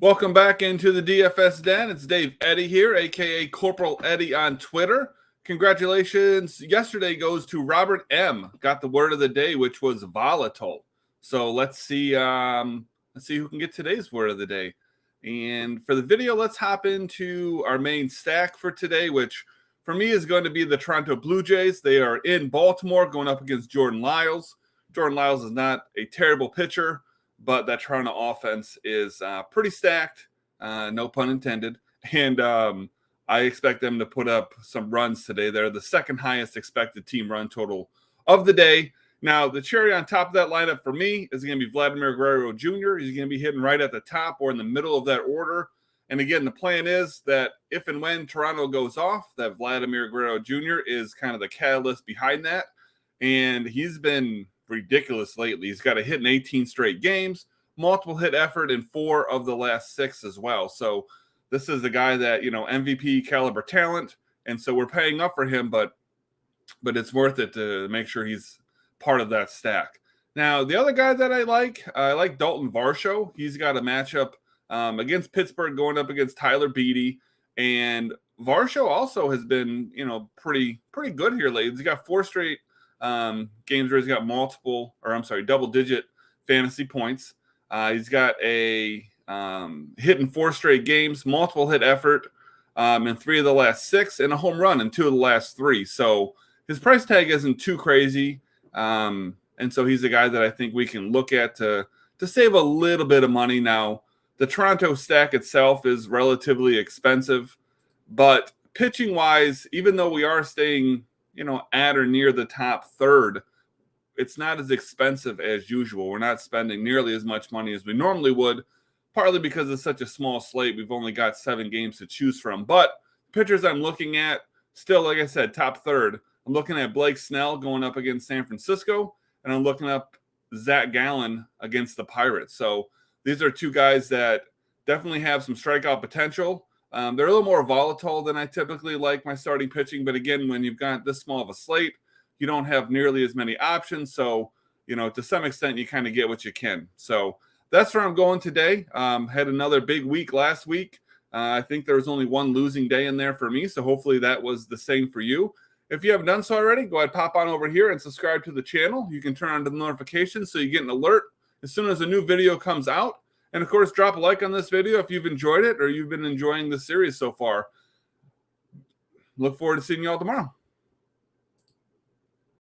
Welcome back into the DFS Den. It's Dave Eddy here, a.k.a. Corporal Eddie on Twitter. Congratulations. Yesterday goes to Robert M. Got the word of the day, which was volatile. So let's see who can get today's word of the day. And for the video, let's hop into our main stack for today, which for me is going to be the Toronto Blue Jays. They are in Baltimore going up against Jordan Lyles. Jordan Lyles is not a terrible pitcher, but that Toronto offense is pretty stacked, no pun intended. And I expect them to put up some runs today. They're the second highest expected team run total of the day. Now, the cherry on top of that lineup for me is going to be Vladimir Gurio Jr. He's going to be hitting right at the top or in the middle of that order. And again, the plan is that if and when Toronto goes off, that Vladimir Gurio Jr. is kind of the catalyst behind that. And he's been ridiculous lately. He's got a hit in 18 straight games, multiple hit effort in 4 of the last 6 as well. So this is a guy that, MVP caliber talent. And so we're paying up for him, but it's worth it to make sure he's part of that stack. Now, the other guy that I like Dalton Varshall. He's got a matchup against Pittsburgh going up against Tyler Beede. And Varshall also has been, pretty good here lately. He's got 4 straight games where he's got double-digit fantasy points. He's got a hit in 4 straight games, multiple hit effort in 3 of the last 6, and a home run in 2 of the last 3. So his price tag isn't too crazy, and so he's a guy that I think we can look at to save a little bit of money. Now, the Toronto stack itself is relatively expensive, but pitching-wise, even though we are staying at or near the top third, it's not as expensive as usual. We're not spending nearly as much money as we normally would, partly because it's such a small slate. We've only got 7 games to choose from. But pitchers I'm looking at, still, like I said, top third. I'm looking at Blake Snell going up against San Francisco, and I'm looking up Zach Gallen against the Pirates. So these are 2 guys that definitely have some strikeout potential. They're a little more volatile than I typically like my starting pitching. But again, when you've got this small of a slate, you don't have nearly as many options. So, to some extent, you kind of get what you can. So that's where I'm going today. Had another big week last week. I think there was only 1 losing day in there for me. So hopefully that was the same for you. If you haven't done so already, go ahead, pop on over here and subscribe to the channel. You can turn on the notifications so you get an alert as soon as a new video comes out. And, of course, drop a like on this video if you've enjoyed it or you've been enjoying the series so far. Look forward to seeing you all tomorrow.